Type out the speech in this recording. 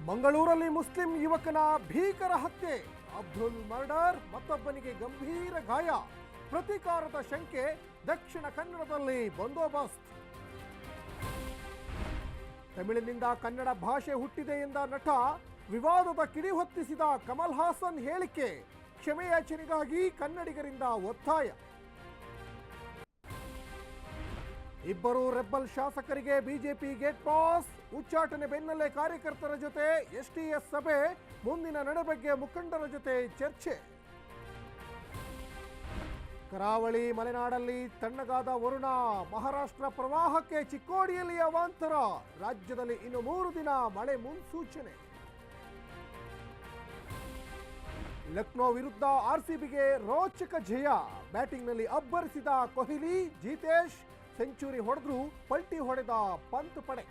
ಮಂಗಳೂರಲ್ಲಿ ಮುಸ್ಲಿಂ ಯುವಕನ ಭೀಕರ ಹತ್ಯೆ, ಅಬ್ದುಲ್ ಮರ್ಡರ್, ಮತ್ತೊಬ್ಬನಿಗೆ ಗಂಭೀರ ಗಾಯ, ಪ್ರತೀಕಾರದ ಶಂಕೆ, ದಕ್ಷಿಣ ಕನ್ನಡದಲ್ಲಿ ಬಂದೋಬಸ್ತ್. ತಮಿಳಿನಿಂದ ಕನ್ನಡ ಭಾಷೆ ಹುಟ್ಟಿದೆ ಎಂದ ನಟ, ವಿವಾದದ ಕಿಡಿ ಹೊತ್ತಿಸಿದ ಕಮಲ್ ಹಾಸನ್ ಹೇಳಿಕೆ, ಕ್ಷಮೆಯಾಚನೆಗಾಗಿ ಕನ್ನಡಿಗರಿಂದ ಒತ್ತಾಯ. ಇಬ್ಬರು ರೆಬ್ಬಲ್ ಶಾಸಕರಿಗೆ ಬಿಜೆಪಿ ಗೇಟ್ ಪಾಸ್, ಉಚ್ಚಾಟನೆ ಬೆನ್ನಲ್ಲೇ ಕಾರ್ಯಕರ್ತರ ಜೊತೆ ಎಸ್ಟಿಎಸ್ ಸಭೆ, ಮುಂದಿನ ನಡೆ ಬಗ್ಗೆ ಮುಖಂಡರ ಜೊತೆ ಚರ್ಚೆ. ಕರಾವಳಿ ಮಲೆನಾಡಲ್ಲಿ ತಣ್ಣಗಾದ ವರುಣ, ಮಹಾರಾಷ್ಟ್ರ ಪ್ರವಾಹಕ್ಕೆ ಚಿಕ್ಕೋಡಿಯಲ್ಲಿ ಅವಾಂತರ, ರಾಜ್ಯದಲ್ಲಿ ಇನ್ನು 3 ದಿನ ಮಳೆ ಮುನ್ಸೂಚನೆ. ಲಕ್ನೋ ವಿರುದ್ಧ ಆರ್ಸಿಬಿಗೆ ರೋಚಕ ಜಯ, ಬ್ಯಾಟಿಂಗ್ನಲ್ಲಿ ಅಬ್ಬರಿಸಿದ ಕೊಹ್ಲಿ, ಜಿತೇಶ್ ಸೆಂಚುರಿ ಹೊಡೆದ್ರು, ಪಲ್ಟಿ ಹೊಡೆದ ಪಂತ್ ಪಡೆ.